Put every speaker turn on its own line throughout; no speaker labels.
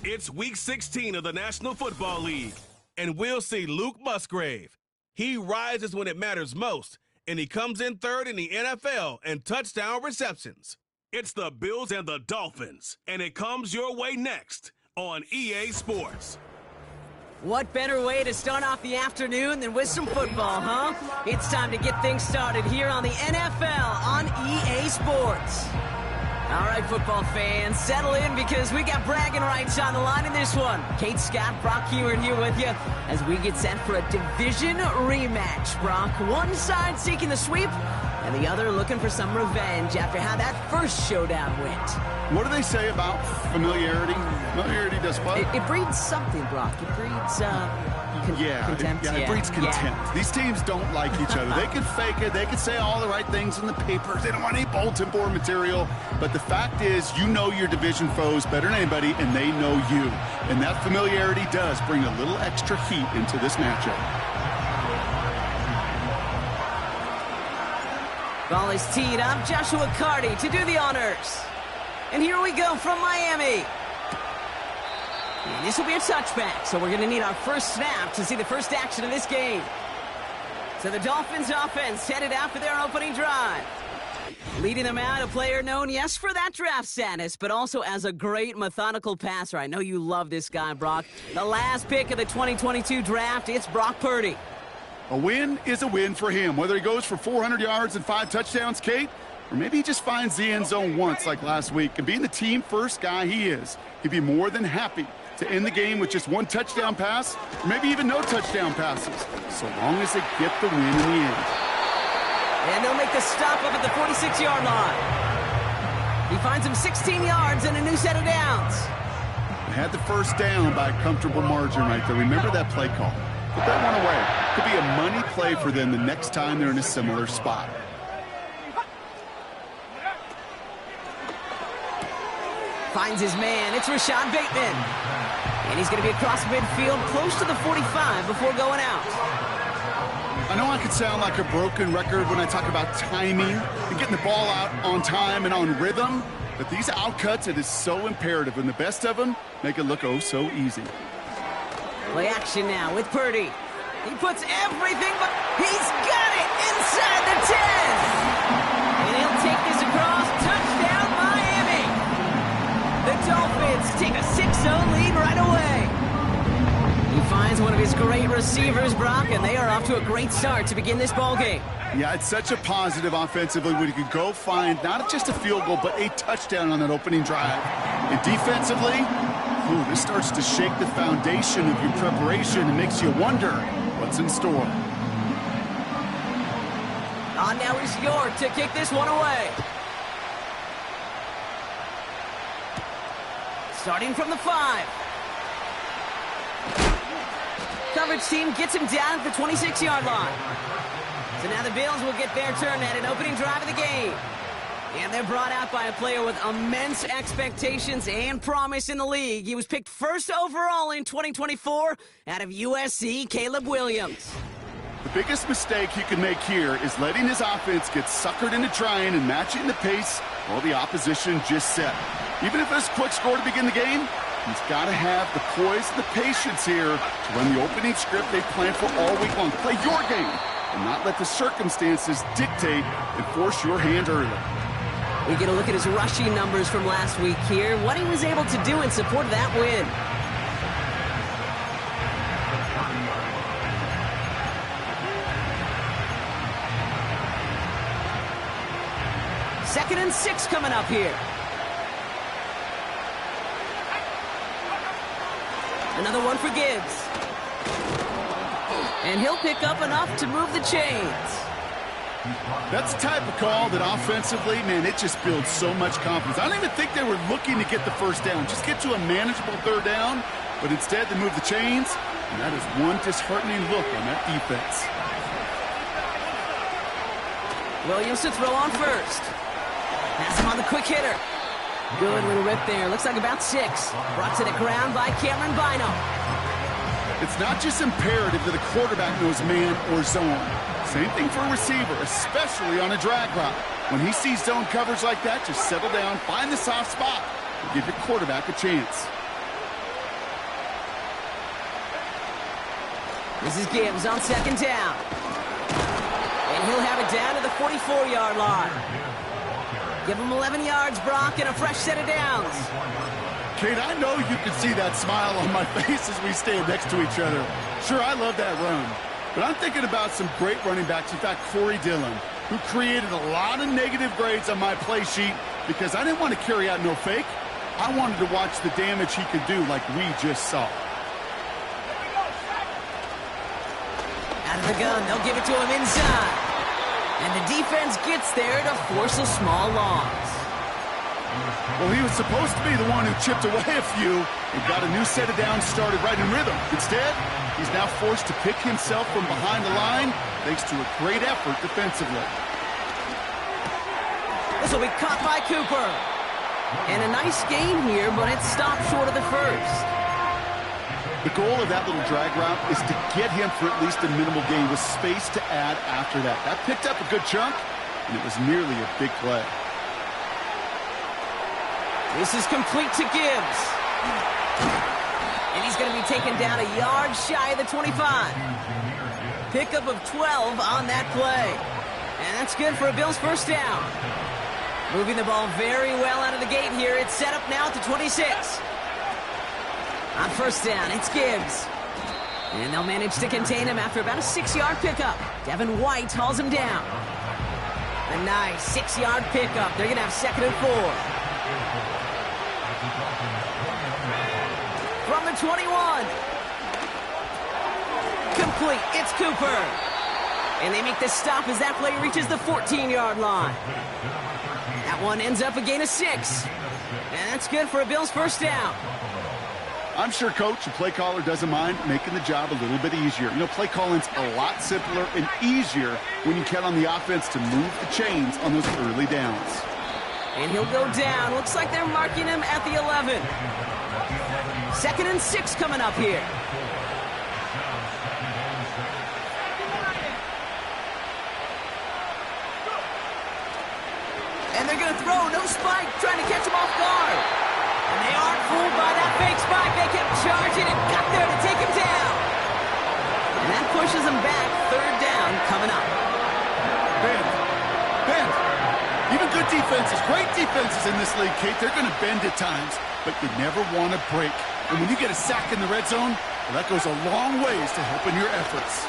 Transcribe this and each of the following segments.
It's Week 16 of the National Football League, and we'll see Luke Musgrave. He rises when it matters most, and he comes in third in the NFL in touchdown receptions. It's the Bills and the Dolphins, and it comes your way next on EA Sports.
What better way to start off the afternoon than with some football, huh? It's time to get things started here on the NFL on EA Sports. All right, football fans, settle in because we got bragging rights on the line in this one. Kate Scott, Brock Heward here with you as we get set for a division rematch. Brock, one side seeking the sweep and the other looking for some revenge after how that first showdown went.
What do they say about familiarity? Familiarity does what?
It breeds something, Brock. It breeds contempt.
It breeds contempt. Yeah. These teams don't like each other. They can fake it. They can say all the right things in the papers. They don't want any bulletin board material. But the fact is, you know your division foes better than anybody, and they know you. And that familiarity does bring a little extra heat into this matchup.
Ball is teed up. Joshua Carty to do the honors. And here we go from Miami. And this will be a touchback, so we're going to need our first snap to see the first action of this game. So the Dolphins offense headed out for their opening drive. Leading them out, a player known, yes, for that draft status, but also as a great methodical passer. I know you love this guy, Brock. The last pick of the 2022 draft, it's Brock Purdy.
A win is a win for him, whether he goes for 400 yards and 5 touchdowns, Kate, or maybe he just finds the end zone once like last week. And being the team-first guy he is, he'd be more than happy to end the game with just 1 touchdown pass, or maybe even no touchdown passes, so long as they get the win in the end.
And they'll make the stop up at the 46-yard line. He finds him 16 yards and a new set of downs.
They had the first down by a comfortable margin right there. Remember that play call. Put that one away. Could be a money play for them the next time they're in a similar spot.
Finds his man. It's Rashad Bateman. And he's going to be across midfield close to the 45 before going out.
I know I could sound like a broken record when I talk about timing and getting the ball out on time and on rhythm, but these outcuts, it is so imperative, and the best of them make it look oh so easy.
Play action now with Purdy. He puts everything, but he's got it inside the 10. And he'll take this across. Touchdown, Miami. The Dolphins take a 6-0 lead right away. He finds one of his great receivers, Brock, and they are off to a great start to begin this ball game.
Yeah, it's such a positive offensively when you can go find not just a field goal, but a touchdown on that opening drive. And defensively, this starts to shake the foundation of your preparation and makes you wonder what's in store.
Now is York to kick this one away. Starting from the 5. Coverage team gets him down at the 26-yard line. So now the Bills will get their turn at an opening drive of the game. And they're brought out by a player with immense expectations and promise in the league. He was picked first overall in 2024 out of USC, Caleb Williams.
The biggest mistake he can make here is letting his offense get suckered into trying and matching the pace while the opposition just set. Even if it's a quick score to begin the game, he's got to have the poise and the patience here to run the opening script they planned for all week long. Play your game and not let the circumstances dictate and force your hand early.
We get a look at his rushing numbers from last week here, what he was able to do in support of that win. Second and 6 coming up here. Another one for Gibbs. And he'll pick up enough to move the chains.
That's the type of call that offensively, man, it just builds so much confidence. I don't even think they were looking to get the first down. Just get to a manageable third down. But instead, they move the chains. And that is one disheartening look on that defense.
Williams to throw on first. Pass him on the quick hitter. Good little rip there. Looks like about 6. Brought to the ground by Cameron Bynum.
It's not just imperative that a quarterback knows man or zone. Same thing for a receiver, especially on a drag route. When he sees zone coverage like that, just settle down, find the soft spot, and give your quarterback a chance.
This is Gibbs on second down. And he'll have it down to the 44-yard line. Give him 11 yards, Brock, and a fresh set of downs.
Kate, I know you can see that smile on my face as we stand next to each other. Sure, I love that run. But I'm thinking about some great running backs. In fact, Corey Dillon, who created a lot of negative grades on my play sheet because I didn't want to carry out no fake. I wanted to watch the damage he could do like we just saw.
Out of the gun, they'll give it to him inside. And the defense gets there to force a small loss.
Well, he was supposed to be the one who chipped away a few and got a new set of downs started right in rhythm. Instead, he's now forced to pick himself from behind the line thanks to a great effort defensively.
This will be caught by Cooper. And a nice gain here, but it stopped short of the first.
The goal of that little drag route is to get him for at least a minimal gain with space to add after that. That picked up a good chunk, and it was nearly a big play.
This is complete to Gibbs. And he's going to be taken down a yard shy of the 25. Pickup of 12 on that play. And that's good for a Bills first down. Moving the ball very well out of the gate here. It's set up now at the 26. On first down, it's Gibbs. And they'll manage to contain him after about a 6-yard pickup. Devin White hauls him down. A nice 6-yard pickup. They're going to have second and 4. From the 21. Complete. It's Cooper. And they make the stop as that play reaches the 14-yard line. That one ends up a gain of 6. And that's good for a Bills first down.
I'm sure Coach, the play caller, doesn't mind making the job a little bit easier. You know, play calling's a lot simpler and easier when you count on the offense to move the chains on those early downs.
And he'll go down. Looks like they're marking him at the 11. Second and 6 coming up here. And they're going to throw. No spike. Trying to catch him off guard. And they aren't fooled by that fake spike. They kept charging and got there to take him down. And that pushes them back. Third down coming up.
Ben, even good defenses, great defenses in this league, Kate, they're going to bend at times, but you never want to break. And when you get a sack in the red zone, well, that goes a long ways to helping your efforts.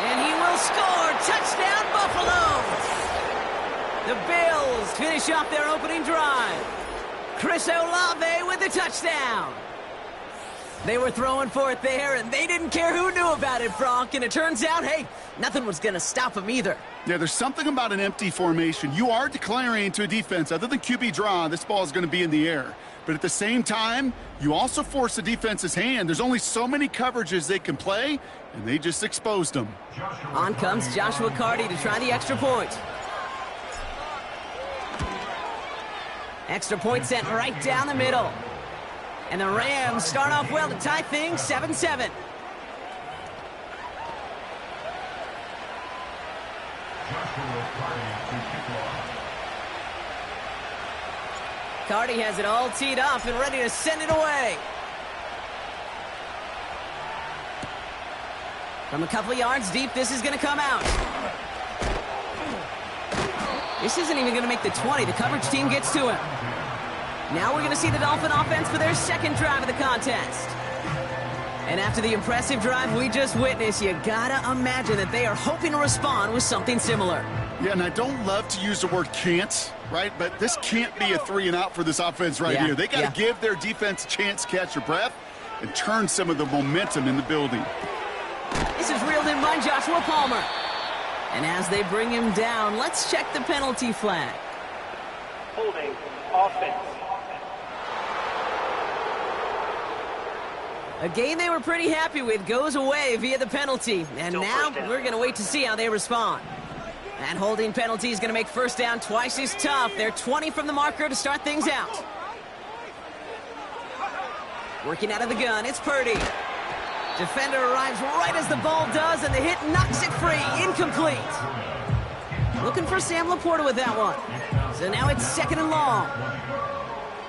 And he will score. Touchdown, Buffalo. The Bills finish off their opening drive. Chris Olave with the touchdown. They were throwing for it there, and they didn't care who knew about it, Bronk. And it turns out, hey, nothing was going to stop them either.
Yeah, there's something about an empty formation. You are declaring to a defense, other than QB draw, this ball is going to be in the air. But at the same time, you also force the defense's hand. There's only so many coverages they can play, and they just exposed them.
On comes Joshua Carty to try the extra point. Extra point sent right down the middle. And the Rams start off well to tie things 7-7. Carty has it all teed up and ready to send it away. From a couple of yards deep, this is going to come out. This isn't even going to make the 20. The coverage team gets to him. Now we're going to see the Dolphin offense for their second drive of the contest. And after the impressive drive we just witnessed, you gotta imagine that they are hoping to respond with something similar.
Yeah, and I don't love to use the word can't, right? But this can't be a 3-and-out for this offense right here. They got to give their defense a chance to catch their breath and turn some of the momentum in the building.
This is reeled in by Joshua Palmer. And as they bring him down, let's check the penalty flag.
Holding offense.
A game they were pretty happy with goes away via the penalty. And now we're going to wait to see how they respond. That holding penalty is going to make first down twice as tough. They're 20 from the marker to start things out. Working out of the gun, it's Purdy. Defender arrives right as the ball does, and the hit knocks it free. Incomplete. Looking for Sam Laporta with that one. So now it's second and long.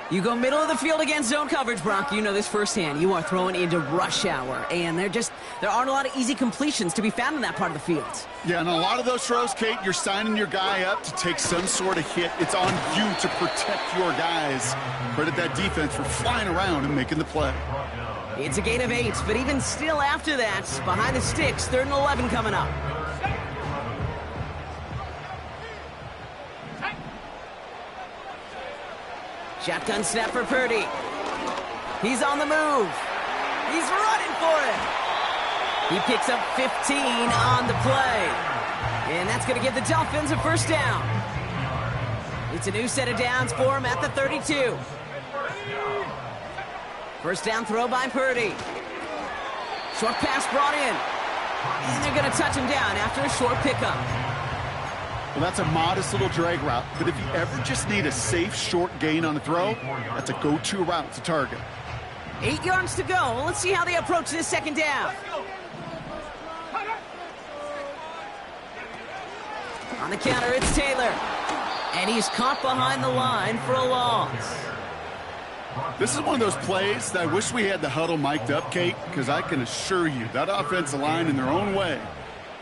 You go middle of the field against zone coverage, Bronk. You know this firsthand. You are throwing into rush hour, and there aren't a lot of easy completions to be found in that part of the field.
Yeah, and a lot of those throws, Kate, you're signing your guy up to take some sort of hit. It's on you to protect your guys. Credit that defense for flying around and making the play.
It's a gain of 8, but even still after that, behind the sticks, 3rd and 11 coming up. Shotgun snap for Purdy. He's on the move. He's running for it. He picks up 15 on the play. And that's going to give the Dolphins a first down. It's a new set of downs for him at the 32. First down throw by Purdy. Short pass brought in. And they're going to touch him down after a short pickup.
Well, that's a modest little drag route, but if you ever just need a safe, short gain on a throw, that's a go-to route to target.
8 yards to go. Let's see how they approach this second down. On the counter, it's Taylor. And he's caught behind the line for a loss.
This is one of those plays that I wish we had the huddle mic'd up, Kate, because I can assure you that offensive line in their own way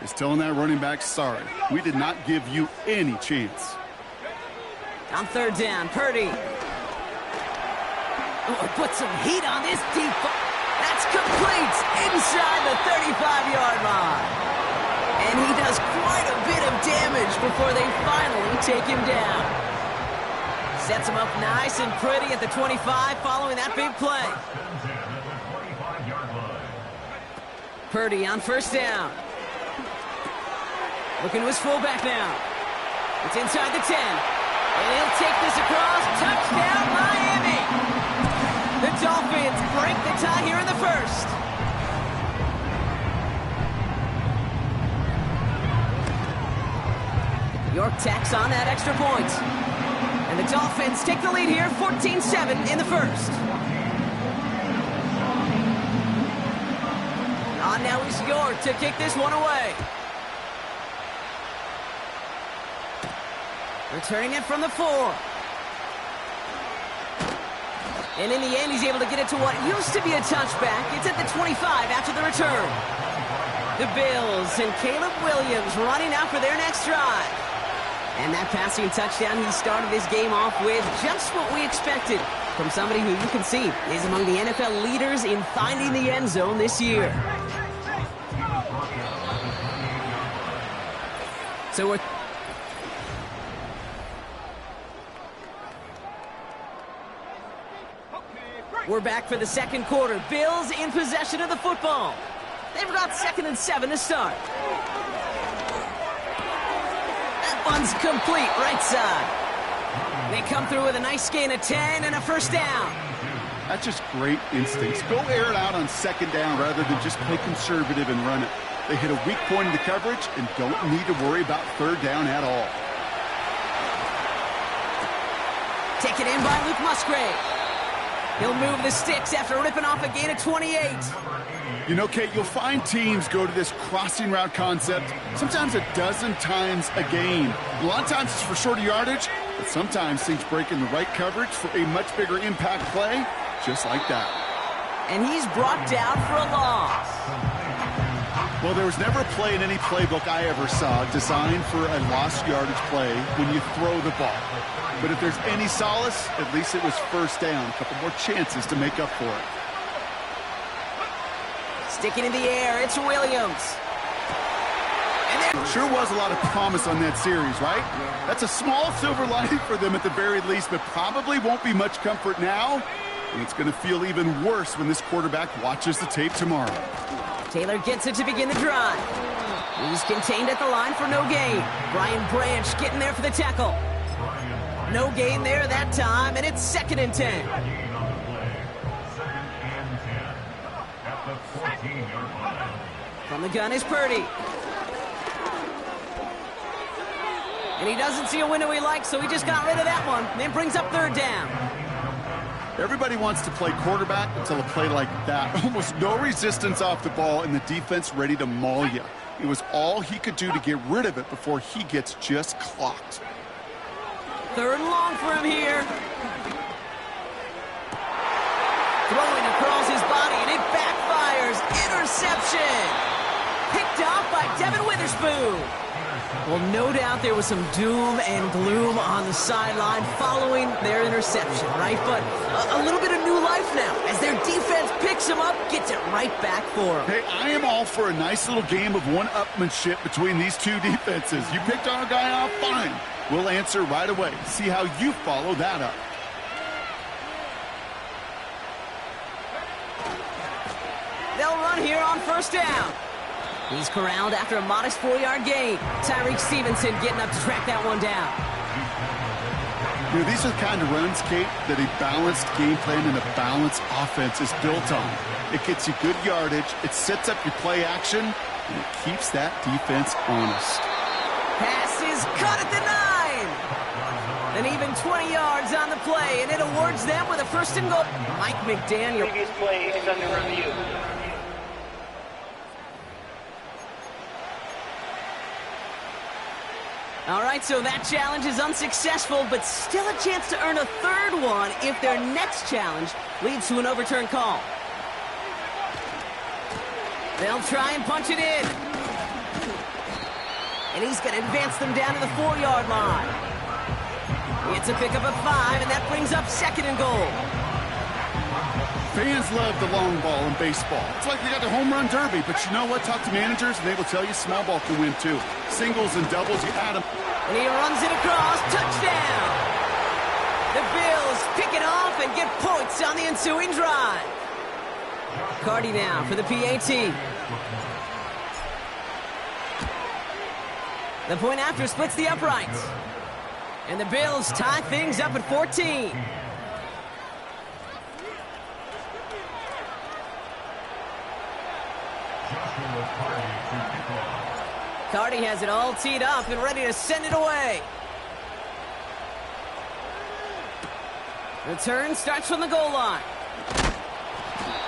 is telling that running back, sorry, we did not give you any chance.
On third down, Purdy. Oh, put some heat on this deep. That's complete inside the 35-yard line. And he does quite a bit of damage before they finally take him down. Sets him up nice and pretty at the 25 following that big play. Purdy on first down. Looking to his fullback now. It's inside the 10. And he'll take this across. Touchdown, Miami! The Dolphins break the tie here in the first. York tacks on that extra point. And the Dolphins take the lead here, 14-7 in the first. On now is York to kick this one away. Returning it from the 4. And in the end, he's able to get it to what used to be a touchback. It's at the 25 after the return. The Bills and Caleb Williams running out for their next drive. And that passing touchdown, he started this game off with just what we expected from somebody who you can see is among the NFL leaders in finding the end zone this year. So we're back for the second quarter. Bills in possession of the football. They've got 2nd and 7 to start. That one's complete, right side. They come through with a nice gain of 10 and a first down.
That's just great instincts. Go air it out on 2nd down rather than just play conservative and run it. They hit a weak point in the coverage and don't need to worry about 3rd down at all.
Taken in by Luke Musgrave. He'll move the sticks after ripping off a gain of 28.
You know, Kate, you'll find teams go to this crossing route concept sometimes a dozen times a game. A lot of times it's for shorter yardage, but sometimes things break in the right coverage for a much bigger impact play, just like that.
And he's brought down for a loss.
Well, there was never a play in any playbook I ever saw designed for a lost yardage play when you throw the ball. But if there's any solace, at least it was 1st down. A couple more chances to make up for it.
Sticking in the air, it's Williams. And
sure was a lot of promise on that series, right? That's a small silver lining for them at the very least, but probably won't be much comfort now. And it's going to feel even worse when this quarterback watches the tape tomorrow.
Taylor gets it to begin the drive. He's contained at the line for no gain. Brian Branch getting there for the tackle. No gain there that time, and it's 2nd and 10. From the gun is Purdy. And he doesn't see a window he likes, so he just got rid of that one. Then brings up 3rd down.
Everybody wants to play quarterback until a play like that. Almost no resistance off the ball and the defense ready to maul you. It was all he could do to get rid of it before he gets just clocked.
3rd and long for him here. Throwing across his body, and it backfires. Interception. Picked off by Devin Witherspoon. Well, no doubt there was some doom and gloom on the sideline following their interception, right? But a little bit of new life now as their defense picks him up, gets it right back for him.
Hey, I am all for a nice little game of one-upmanship between these two defenses. You picked our guy off, fine. We'll answer right away. See how you follow that up.
They'll run here on 1st down. He's corralled after a modest 4-yard gain. Tyreek Stevenson getting up to track that one down.
You know, these are the kind of runs, Kate, that a balanced game plan and a balanced offense is built on. It gets you good yardage, it sets up your play action, and it keeps that defense honest.
Pass is cut at the 9. An even 20 yards on the play, and it awards them with a 1st and goal. Mike McDaniel.
Previous play is under review.
All right, so that challenge is unsuccessful, but still a chance to earn a 3rd one if their next challenge leads to an overturned call. They'll try and punch it in. And he's going to advance them down to the 4-yard line. It's a pickup of 5, and that brings up 2nd and goal.
Fans love the long ball in baseball. It's like they got the home run derby, but you know what? Talk to managers, and they will tell you small ball can win too. Singles and doubles, you add them.
And he runs it across. Touchdown! The Bills pick it off and get points on the ensuing drive. Cardi now for the PAT. The point after splits the uprights. And the Bills tie things up at 14. Cardi has it all teed up and ready to send it away. Return starts from the goal line.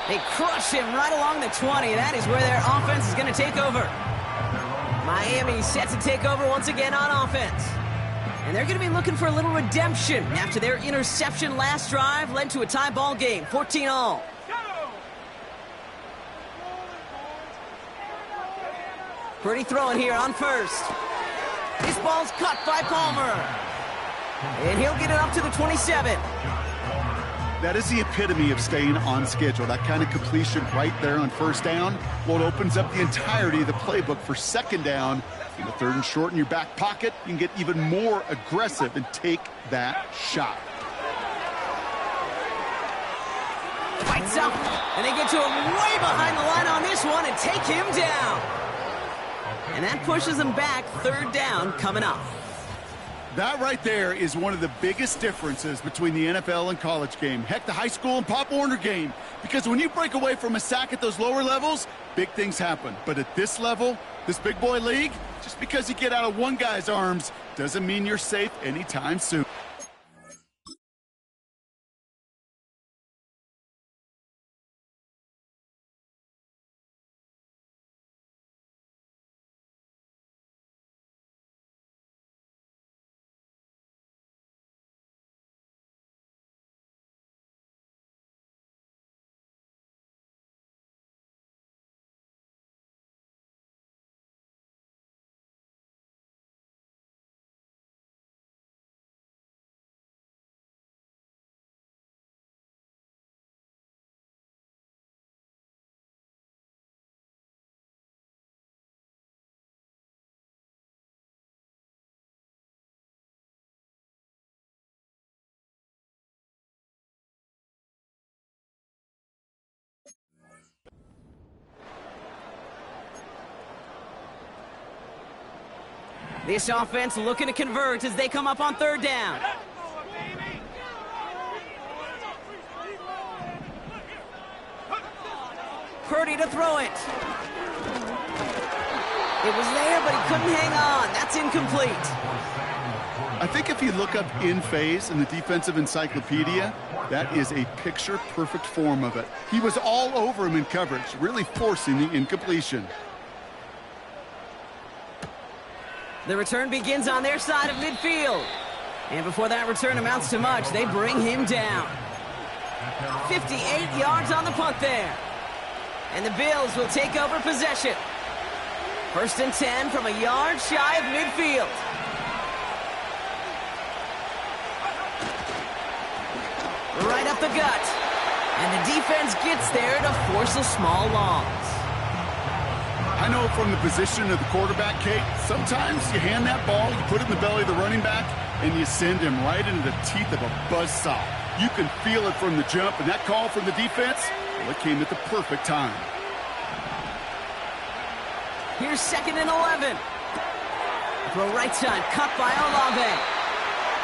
They crush him right along the 20. That is where their offense is going to take over. Miami set to take over once again on offense. And they're going to be looking for a little redemption after their interception last drive led to a tie ball game, 14-all. Purdy throwing here on first. This ball's caught by Palmer. And he'll get it up to the 27.
That is the epitome of staying on schedule. That kind of completion right there on first down. Well, it opens up the entirety of the playbook for second down. In the third and short in your back pocket, you can get even more aggressive and take that shot.
Fights up, and they get to him way behind the line on this one and take him down. And that pushes him back, third down coming up.
That right there is one of the biggest differences between the NFL and college game. Heck, the high school and Pop Warner game. Because when you break away from a sack at those lower levels, big things happen. But at this level, this big boy league, just because you get out of one guy's arms doesn't mean you're safe anytime soon.
This offense looking to convert as they come up on third down. Purdy to throw it. It was there, but he couldn't hang on. That's incomplete.
I think if you look up in phase in the defensive encyclopedia, that is a picture-perfect form of it. He was all over him in coverage, really forcing the incompletion.
The return begins on their side of midfield. And before that return amounts to much, they bring him down. 58 yards on the punt there. And the Bills will take over possession. First and 10 from a yard shy of midfield. Right up the gut. And the defense gets there to force a small loss.
I know from the position of the quarterback, Kate, sometimes you hand that ball, you put it in the belly of the running back, and you send him right into the teeth of a buzzsaw. You can feel it from the jump, and that call from the defense, well, it came at the perfect time.
Here's second and 11. Throw right side, cut by Olave.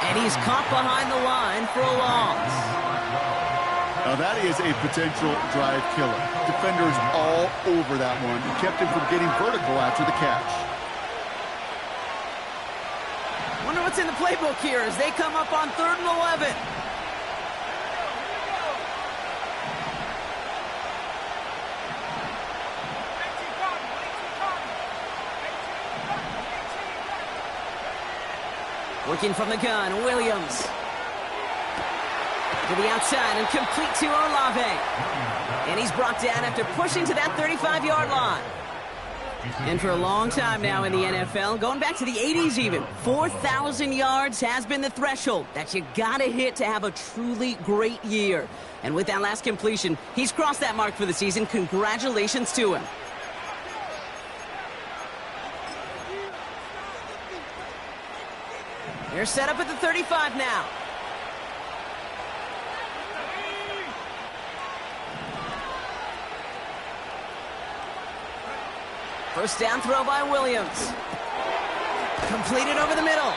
And he's caught behind the line for a loss.
Now that is a potential drive killer. Defenders all over that one. He kept him from getting vertical after the catch.
Wonder what's in the playbook here as they come up on third and 11. Working from the gun, Williams. To the outside and complete to Olave. And he's brought down after pushing to that 35-yard line. And for a long time now in the NFL, going back to the 80s even, 4,000 yards has been the threshold that you gotta hit to have a truly great year. And with that last completion, he's crossed that mark for the season. Congratulations to him. They're set up at the 35 now. First down throw by Williams. Completed over the middle.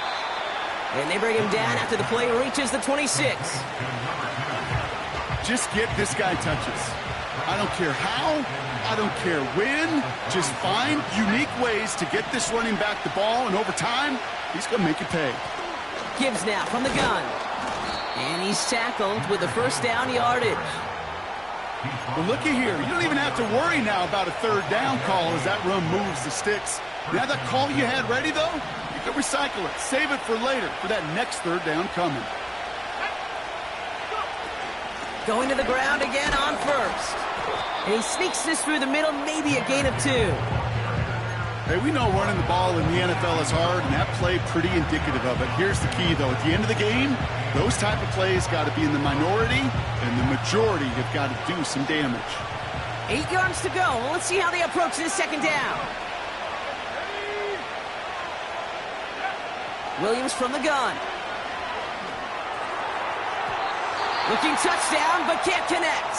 And they bring him down after the play reaches the 26.
Just get this guy touches. I don't care how, I don't care when. Just find unique ways to get this running back the ball, and over time, he's going to make it pay.
Gibbs now from the gun. And he's tackled with the first down yardage.
Well, looky here. You don't even have to worry now about a third down call as that run moves the sticks. Now that call you had ready, though, you can recycle it. Save it for later for that next third down coming.
Going to the ground again on first. And he sneaks this through the middle, maybe a gain of 2.
Hey, we know running the ball in the NFL is hard, and that play pretty indicative of it. Here's the key, though. At the end of the game, those type of plays got to be in the minority, and the majority have got to do some damage.
8 yards to go. Well, let's see how they approach this second down. Williams from the gun. Looking touchdown, but can't connect.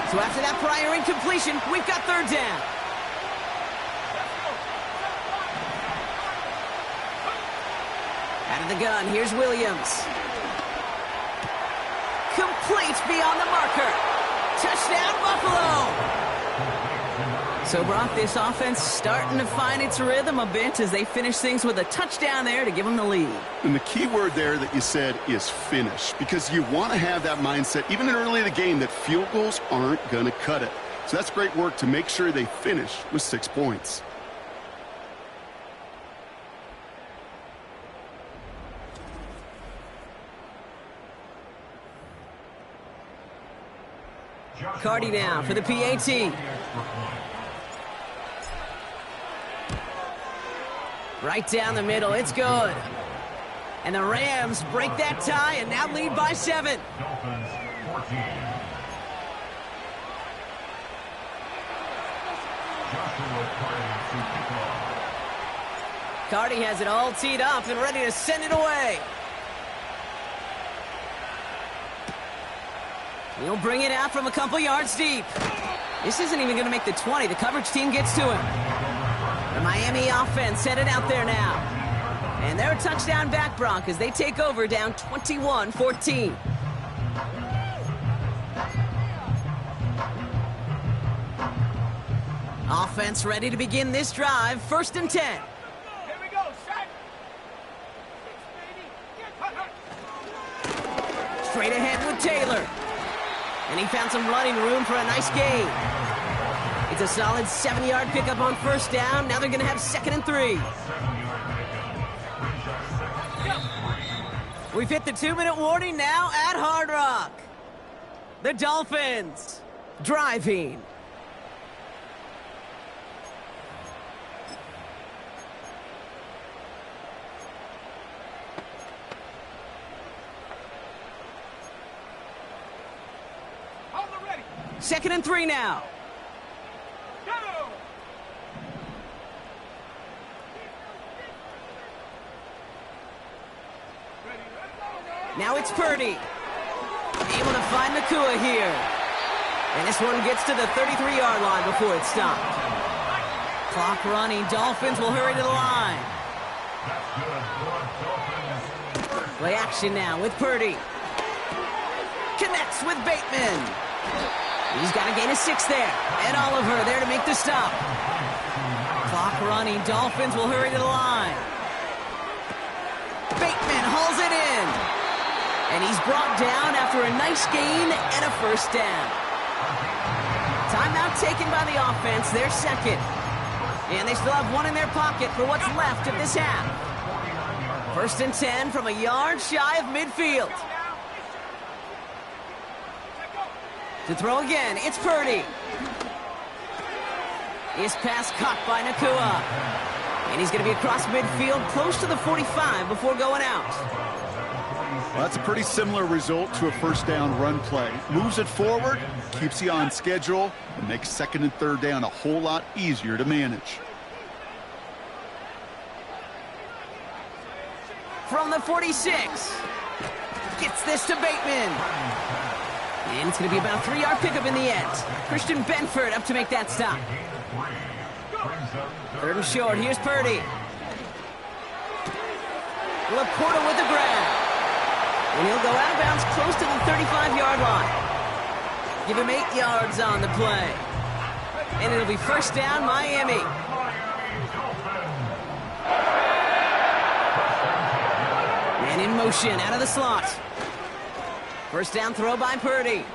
So after that prior incompletion, we've got third down. Out of the gun, here's Williams. Complete beyond the marker. Touchdown, Buffalo! So, Brock, this offense starting to find its rhythm a bit as they finish things with a touchdown there to give them the lead.
And the key word there that you said is finish, because you want to have that mindset, even in early in the game, that field goals aren't going to cut it. So that's great work to make sure they finish with 6 points.
Cardi down for the PAT. Right down the middle, it's good. And the Rams break that tie and now lead by 7.
Dolphins 14. Joshua Cardi to kick off.
Cardi has it all teed up and ready to send it away. He'll bring it out from a couple yards deep. This isn't even going to make the 20. The coverage team gets to him. The Miami offense headed out there now. And they're a touchdown back, Bronc, as they take over down 21-14. Offense ready to begin this drive. 1st and 10.
Here we go, set.
Straight ahead with Taylor. And he found some running room for a nice gain. It's a solid 7-yard pickup on 1st down. Now they're going to have 2nd and 3. We've hit the 2-minute warning now at Hard Rock. The Dolphins driving.
Hold it ready.
2nd and 3 now.
Go.
Now it's Purdy. Able to find Nakua here. And this one gets to the 33-yard line before it's stopped. Clock running. Dolphins will hurry to the line. Play action now with Purdy. Connects with Bateman. He's got a gain of 6 there. Ed Oliver there to make the stop. Clock running. Dolphins will hurry to the line. Bateman hauls it in. And he's brought down after a nice gain and a 1st down. Timeout taken by the offense, their 2nd. And they still have 1 in their pocket for what's left of this half. 1st and 10 from a yard shy of midfield. To throw again, it's Purdy. His pass caught by Nakua. And he's going to be across midfield, close to the 45 before going out.
Well, that's a pretty similar result to a 1st down run play. Moves it forward, keeps you on schedule, and makes 2nd and 3rd down a whole lot easier to manage.
From the 46. Gets this to Bateman. And it's going to be about a 3-yard pickup in the end. Christian Benford up to make that stop. 3rd and short. Here's Purdy. Laporta with the grab. And he'll go out of bounds close to the 35-yard line. Give him 8 yards on the play. And it'll be 1st down, Miami. Man in motion, out of the slot. 1st down throw by Purdy.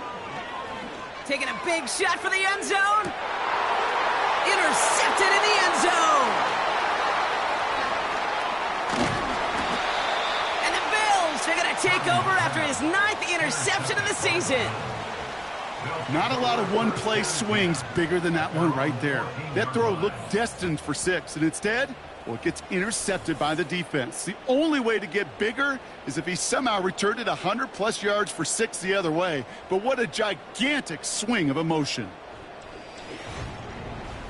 taking a big shot for the end zone. Intercepted in the end zone. And the Bills are going to take over after his 9th interception of the season.
Not a lot of one-play swings bigger than that one right there. That throw looked destined for 6, and instead, well, it gets intercepted by the defense. The only way to get bigger is if he somehow returned it 100-plus yards for 6 the other way. But what a gigantic swing of emotion.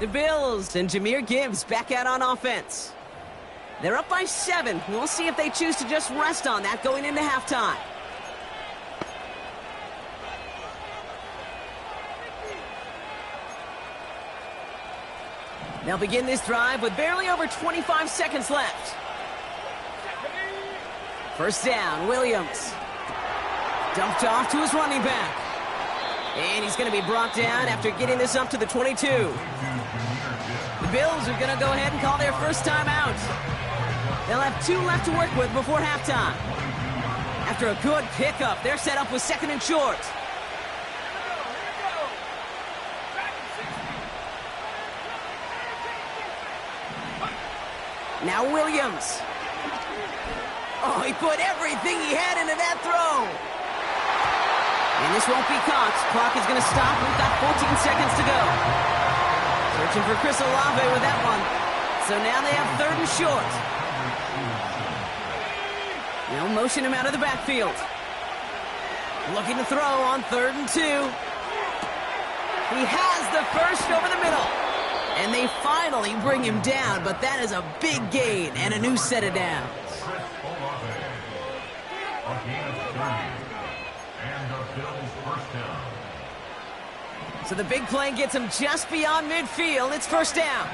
The Bills and Jahmyr Gibbs back out on offense. They're up by 7. We'll see if they choose to just rest on that going into halftime. They'll begin this drive with barely over 25 seconds left. First down, Williams. Dumped off to his running back. And he's going to be brought down after getting this up to the 22. The Bills are going to go ahead and call their first timeout. They'll have 2 left to work with before halftime. After a good pickup, they're set up with 2nd and short. Now Williams. Oh, he put everything he had into that throw. And this won't be caught. Clock is going to stop. We've got 14 seconds to go. Searching for Chris Olave with that one. So now they have 3rd and short. Now motion him out of the backfield. Looking to throw on 3rd and 2. He has the first over the middle. And they finally bring him down, but that is a big gain and a new set of downs. So the big play gets him just beyond midfield. It's first down.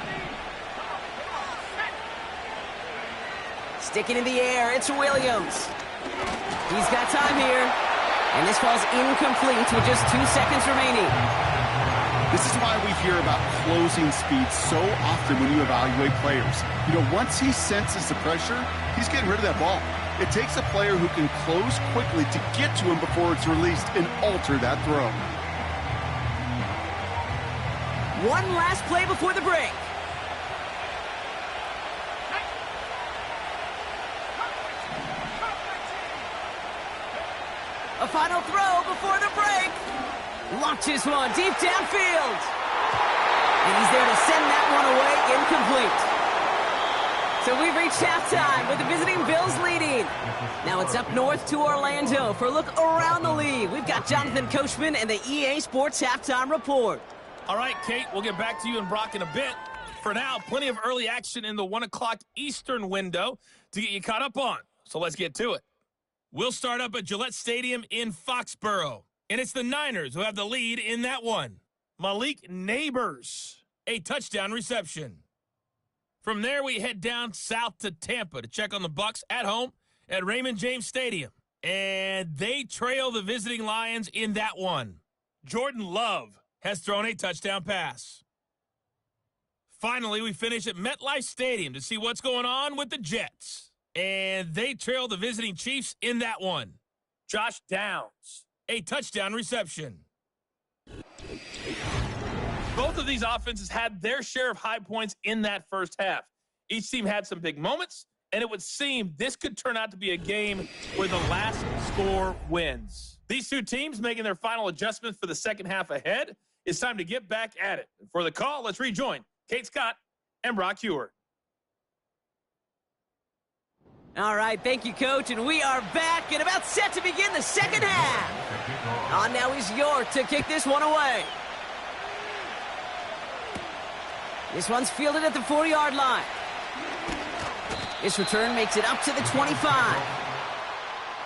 Sticking in the air, it's Williams. He's got time here. And this falls incomplete with just 2 seconds remaining.
This is why we hear about closing speed so often when you evaluate players. You know, once he senses the pressure, he's getting rid of that ball. It takes a player who can close quickly to get to him before it's released and alter that throw.
One last play before the break. A final throw before the break. Launches one deep downfield. And he's there to send that one away incomplete. So we've reached halftime with the visiting Bills leading. Now it's up north to Orlando for a look around the league. We've got Jonathan Coachman and the EA Sports Halftime Report.
All right, Kate, we'll get back to you and Brock in a bit. For now, plenty of early action in the 1 o'clock Eastern window to get you caught up on. So let's get to it. We'll start up at Gillette Stadium in Foxborough. And it's the Niners who have the lead in that one. Malik Neighbors, a touchdown reception. From there, we head down south to Tampa to check on the Bucs at home at Raymond James Stadium. And they trail the visiting Lions in that one. Jordan Love has thrown a touchdown pass. Finally, we finish at MetLife Stadium to see what's going on with the Jets. And they trail the visiting Chiefs in that one. Josh Downs, a touchdown reception. Both of these offenses had their share of high points in that first half. Each team had some big moments, and it would seem this could turn out to be a game where the last score wins. These two teams making their final adjustments for the second half ahead. It's time to get back at it. For the call, let's rejoin Kate Scott and Brock Hewer.
All right, thank you, Coach, and we are back and about set to begin the second half. On now is York to kick this one away. This one's fielded at the 40-yard line. This return makes it up to the 25.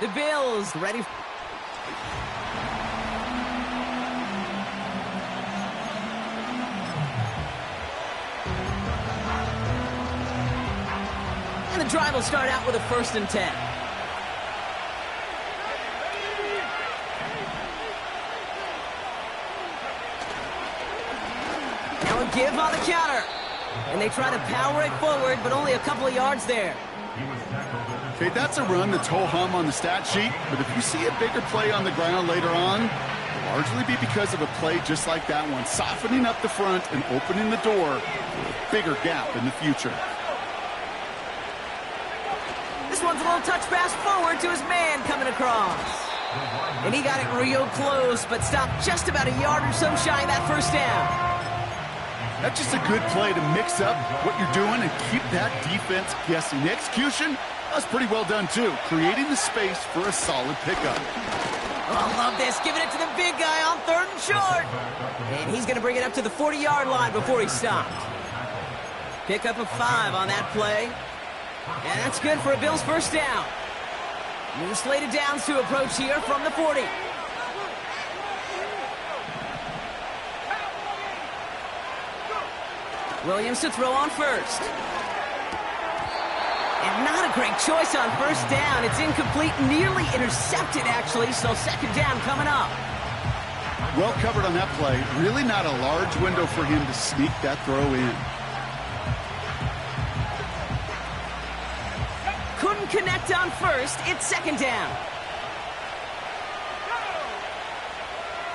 The Bills ready. And the drive will start out with a 1st and 10. Now a give on the counter. And they try to power it forward, but only a couple of yards there.
Okay, that's a run that's ho-hum on the stat sheet, but if you see a bigger play on the ground later on, largely be because of a play just like that one, softening up the front and opening the door for a bigger gap in the future.
This one's a little touch pass forward to his man coming across. And he got it real close, but stopped just about a yard or so shy of that first down.
That's just a good play to mix up what you're doing and keep that defense guessing. The execution, that's pretty well done too, creating the space for a solid pickup.
Oh, I love this, giving it to the big guy on 3rd and short. And he's going to bring it up to the 40-yard line before he stopped. Pick up a 5 on that play. And that's good for a Bills first down. New slated downs to approach here from the 40. Williams to throw on first. And not a great choice on first down. It's incomplete, nearly intercepted, actually, so second down coming up.
Well covered on that play. Really not a large window for him to sneak that throw in.
Couldn't connect on first. It's second down.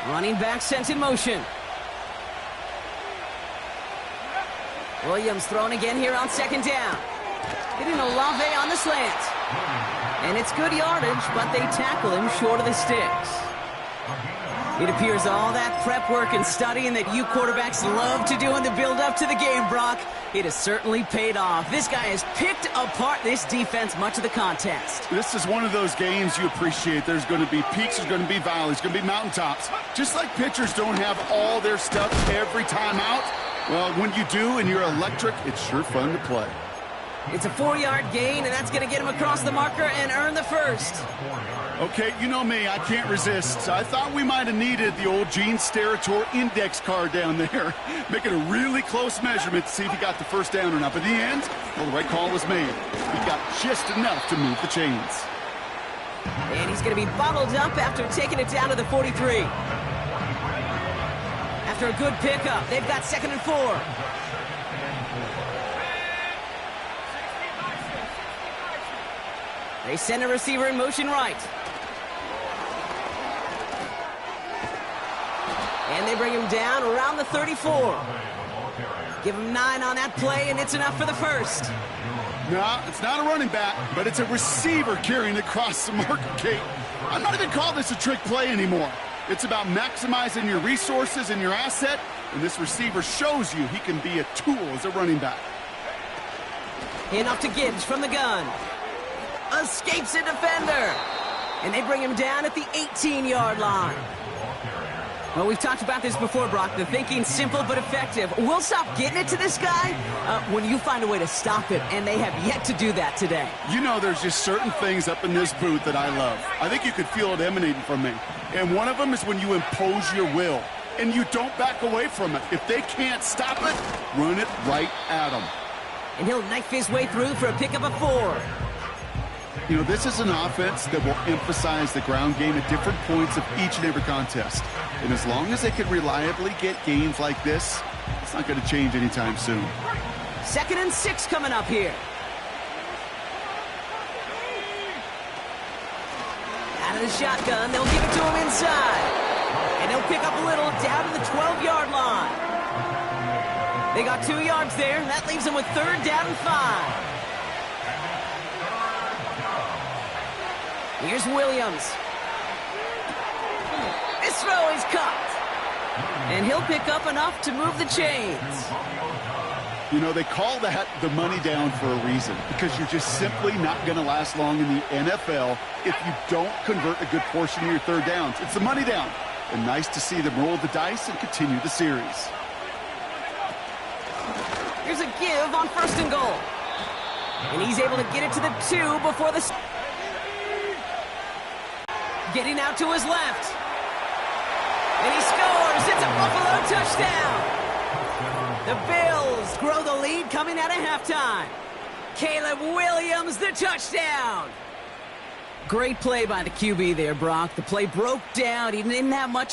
Running back sent in motion. Williams thrown again here on second down. Getting Olave on the slant. And it's good yardage, but they tackle him short of the sticks. It appears all that prep work and studying that you quarterbacks love to do in the build-up to the game, Brock, it has certainly paid off. This guy has picked apart this defense much of the contest.
This is one of those games you appreciate. There's going to be peaks, there's going to be valleys, going to be mountaintops. Just like pitchers don't have all their stuff every time out, well, when you do and you're electric, it's sure fun to play.
It's a 4-yard gain, and that's going to get him across the marker and earn the first.
Okay, you know me, I can't resist. I thought we might have needed the old Gene Steratore index card down there, making a really close measurement to see if he got the first down or not. But in the end, well, the right call was made. He got just enough to move the chains.
And he's going to be bottled up after taking it down to the 43. After a good pickup, they've got 2nd and 4. They send a receiver in motion right. And they bring him down around the 34. Give him 9 on that play, and it's enough for the first.
No, it's not a running back, but it's a receiver carrying across the marker, Kate. I'm not even calling this a trick play anymore. It's about maximizing your resources and your asset, and this receiver shows you he can be a tool as a running back.
And off to Gibbs from the gun. Escapes a defender. And they bring him down at the 18-yard line. Well, we've talked about this before, Brock. The thinking's simple but effective. We'll stop getting it to this guy when you find a way to stop it, and they have yet to do that today.
You know, there's just certain things up in this booth that I love. I think you could feel it emanating from me. And one of them is when you impose your will, and you don't back away from it. If they can't stop it, run it right at them.
And he'll knife his way through for a pickup of 4.
You know, this is an offense that will emphasize the ground game at different points of each and every contest. And as long as they can reliably get gains like this, it's not going to change anytime soon.
2nd and 6 coming up here. Out of the shotgun, they'll give it to him inside. And they'll pick up a little down to the 12-yard line. They got 2 yards there. That leaves them with 3rd down and 5. Here's Williams. This throw is caught. And he'll pick up enough to move the chains.
You know, they call that the money down for a reason, because you're just simply not going to last long in the NFL if you don't convert a good portion of your 3rd downs. It's the money down. And nice to see them roll the dice and continue the series.
Here's a give on 1st and goal. And he's able to get it to the 2 before the... Getting out to his left. And he scores. It's a Buffalo touchdown. The Bills grow the lead coming out of halftime. Caleb Williams, the touchdown. Great play by the QB there, Brock. The play broke down. He didn't have much